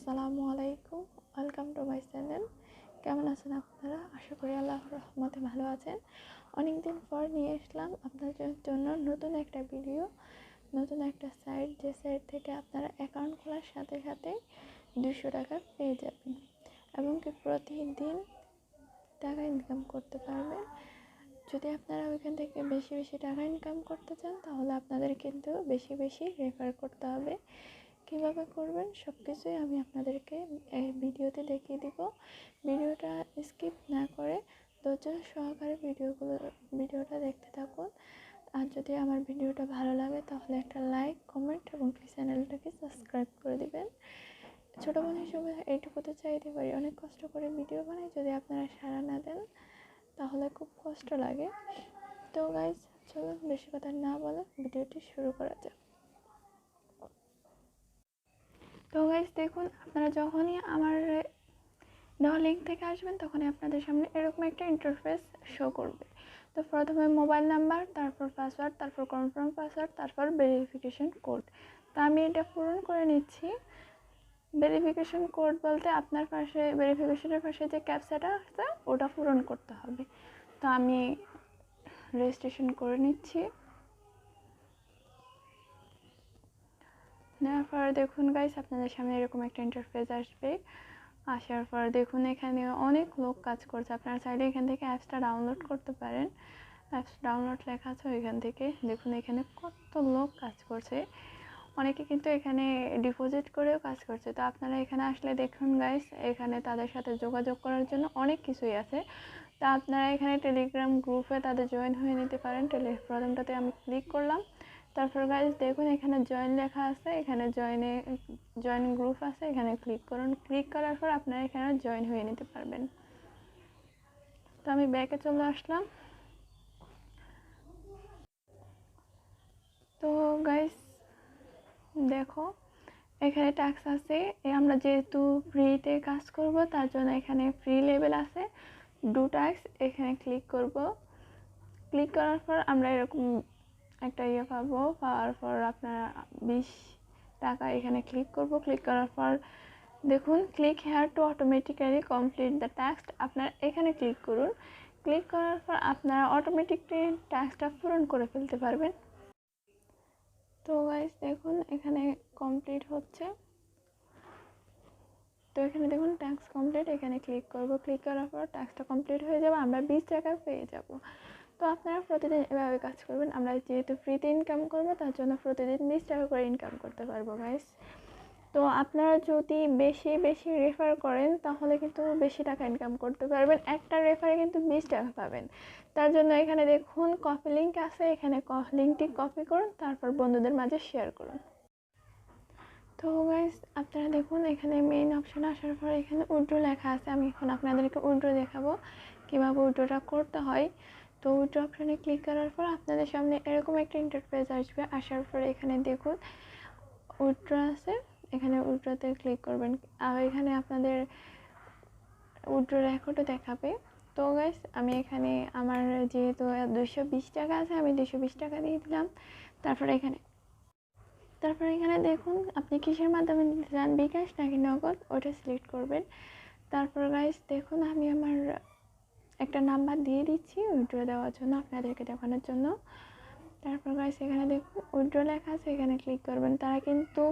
আসসালামু আলাইকুম, welcome to my channel. কেমন আছেন আপনারা? আশা করি আল্লাহর রহমতে ভালো আছেন। অনেকদিন পর নিয়ে আসলাম আপনাদের জন্য নতুন একটা ভিডিও, নতুন একটা সাইট, যে সাইট থেকে আপনারা অ্যাকাউন্ট খোলার সাথে সাথে 200 টাকা পেয়ে যাবেন এবং কি প্রতিদিন টাকা ইনকাম করতে পারবেন। যদি আপনারা ওইখান থেকে বেশি বেশি টাকা ইনকাম করতে চান তাহলে আপনাদের কিন্তু বেশি বেশি রেফার করতে হবে। কীভাবে করবেন সব কিছুই আমি আপনাদেরকে এই ভিডিওতে দেখিয়ে দিব। ভিডিওটা স্কিপ না করে ধৈর্য সহকারে ভিডিওটা দেখতে থাকুন। আর যদি আমার ভিডিওটা ভালো লাগে তাহলে একটা লাইক, কমেন্ট এবং চ্যানেলটাকে সাবস্ক্রাইব করে দিবেন। ছোটো বোন হিসেবে এইটুকুতে চাইতে পারি, অনেক কষ্ট করে ভিডিও বানাই, যদি আপনারা সাড়া না দেন তাহলে খুব কষ্ট লাগে। তো গাইজ, চলুন বেশি কথা না বলে ভিডিওটি শুরু করা যাক। তো গাইজ দেখুন, আপনারা যখনই আমার দেওয়া লিঙ্ক থেকে আসবেন তখনই আপনাদের সামনে এরকম একটা ইন্টারফেস শো করবে। তো প্রথমে মোবাইল নাম্বার, তারপর পাসওয়ার্ড, তারপর কনফার্ম পাসওয়ার্ড, তারপর ভেরিফিকেশন কোড। তো আমি এটা পূরণ করে নিচ্ছি। ভেরিফিকেশন কোড বলতে আপনার পাশে ভেরিফিকেশনের পাশে যে ক্যাপচাটা আছে ওটা পূরণ করতে হবে। তো আমি রেজিস্ট্রেশন করে নিচ্ছি। নেওয়ার পর দেখুন গাইস, আপনাদের সামনে এরকম একটা ইন্টারফেস আসবে। আসার পর দেখুন এখানে অনেক লোক কাজ করছে। আপনারা চাইলে এখান থেকে অ্যাপসটা ডাউনলোড করতে পারেন। অ্যাপস ডাউনলোড লেখা আছে ওইখান থেকে দেখুন এখানে কত লোক কাজ করছে। অনেকে কিন্তু এখানে ডিপোজিট করেও কাজ করছে। তো আপনারা এখানে আসলে দেখুন গাইস, এখানে তাদের সাথে যোগাযোগ করার জন্য অনেক কিছুই আছে। তা আপনারা এখানে টেলিগ্রাম গ্রুপে তাদের জয়েন হয়ে নিতে পারেন। প্রথমটাতে আমি ক্লিক করলাম। তারপর গাইস দেখুন এখানে জয়েন লেখা আছে, এখানে জয়েন গ্রুপ আছে, এখানে ক্লিক করুন। ক্লিক করার পর আপনারা এখানে জয়েন হয়ে নিতে পারবেন। তো আমি ব্যাকে চলে আসলাম। তো গাইস দেখো এখানে ট্যাক্স আছে। আমরা যেহেতু ফ্রিতে কাজ করব তার জন্য এখানে ফ্রি লেভেল আছে, ডু ট্যাক্স। এখানে ক্লিক করব। ক্লিক করার পর আমরা এরকম একটা পাবো। পাওয়ার পর আপনারা 20 টাকা এখানে ক্লিক করব। ক্লিক করার পর দেখুন click here two automatically complete the task. আপনারা এখানে ক্লিক করুন। ক্লিক করার পর আপনারা অটোমেটিকলি টাস্কটা পূরণ করে ফেলতে পারবেন। তো গাইস দেখুন এখানে কমপ্লিট হচ্ছে। তো এখানে দেখুন টাস্ক কমপ্লিট, এখানে ক্লিক করব। ক্লিক করার পর টাস্কটা কমপ্লিট হয়ে যাবে, আমরা 20 টাকা পেয়ে যাব। তো আপনারা প্রতিদিন এভাবে কাজ করবেন। আমরা যেহেতু ফ্রিতে ইনকাম করব তার জন্য প্রতিদিন 20 টাকা করে ইনকাম করতে পারবো গাইস। তো আপনারা যদি বেশি বেশি রেফার করেন তাহলে কিন্তু বেশি টাকা ইনকাম করতে পারবেন। একটা রেফারে কিন্তু 20 টাকা পাবেন। তার জন্য এখানে দেখুন কপি লিঙ্ক আছে, এখানে লিঙ্কটি কপি করুন, তারপর বন্ধুদের মাঝে শেয়ার করুন। তো গাইস আপনারা দেখুন এখানে মেইন অপশন আসার পর এখানে উইথড্র লেখা আছে। আমি এখন আপনাদেরকে উইথড্র দেখাবো কীভাবে উইথড্রটা করতে হয়। তো উইথড্র অপশনে ক্লিক করার পর আপনাদের সামনে এরকম একটা ইন্টারফেস আসবে। আসার পর এখানে দেখুন উইথড্র আছে, এখানে উইথড্রতে ক্লিক করবেন। আর এখানে আপনাদের উইথড্র রেকর্ডও দেখাবে। তো গাইস আমি এখানে আমার যেহেতু 220 টাকা আছে আমি 220 টাকা দিয়ে দিলাম। তারপর এখানে দেখুন আপনি কিসের মাধ্যমে নিতে চান, বিকাশ নাকি নগদ, ওটা সিলেক্ট করবেন। তারপর গাইস দেখুন আমি আমার একটা নাম্বার দিয়ে দিচ্ছি উইথড্র দেওয়ার জন্য, আপনাদেরকে দেখানোর জন্য। তারপর গাইস এখানে দেখুন উইথড্র লেখা আছে, এখানে ক্লিক করবেন। তারা কিন্তু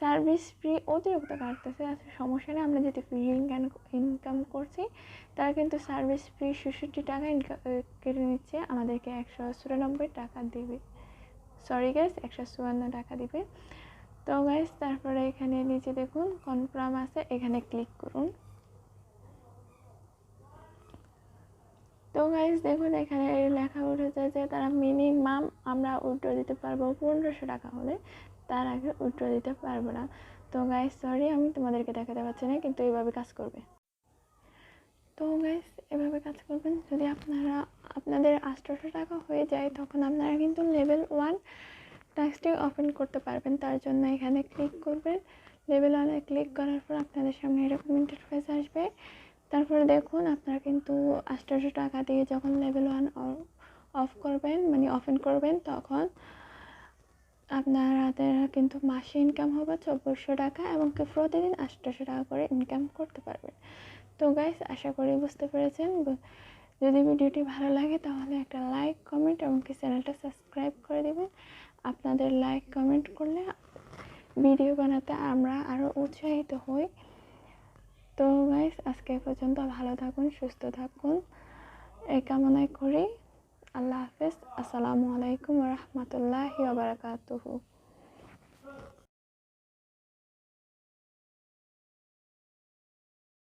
সার্ভিস ফি অতিরিক্ত কাটতেছে, সমস্যা নেই, আমরা যেহেতু ফ্রি ইনকাম করছি তারা কিন্তু সার্ভিস ফি 66 টাকা কেটে নিচ্ছে, আমাদেরকে 194 টাকা দিবে। সরি গাইস, 154 টাকা দিবে। তো গাইস তারপরে এখানে নিচে দেখুন কনফার্ম আছে, এখানে ক্লিক করুন। তো গাইস দেখুন এখানে লেখা উঠেছে যে তারা মিনিমাম আমরা উইথড্র দিতে পারবো 1500 টাকা হলে, তার আগে উইথড্র দিতে পারবো না। তো গাইস সরি, আমি তোমাদেরকে দেখাতে পারছি না, কিন্তু এইভাবে কাজ করবে। তো গাইস এভাবে কাজ করবেন। যদি আপনাদের 800 টাকা হয়ে যায় তখন আপনারা কিন্তু লেভেল 1 টাস্কটি ওপেন করতে পারবেন। তার জন্য এখানে ক্লিক করবেন। লেভেল 1-এ ক্লিক করার পর আপনাদের সামনে এরকম ইন্টারফেস আসবে। তারপরে দেখুন আপনারা কিন্তু 800 টাকা দিয়ে যখন লেভেল 1 অফ করবেন, মানে ওপেন করবেন, তখন আপনাদের কিন্তু মাসে ইনকাম হবে 2400 টাকা এবং প্রতিদিন 800 টাকা করে ইনকাম করতে পারবেন। তো গাইস, আশা করি বুঝতে পেরেছেন। যদি ভিডিওটি ভালো লাগে তাহলে একটা লাইক, কমেন্ট এবং চ্যানেলটা সাবস্ক্রাইব করে দেবেন। আপনাদের লাইক, কমেন্ট করলে ভিডিও বানাতে আমরা আরও উৎসাহিত হই। তো গাইস, আজকে পর্যন্ত ভালো থাকুন, সুস্থ থাকুন এই কামনাই করি। আল্লাহ হাফেজ। আসসালামু আলাইকুম ওয়া রাহমাতুল্লাহি ওয়া বারাকাতুহু।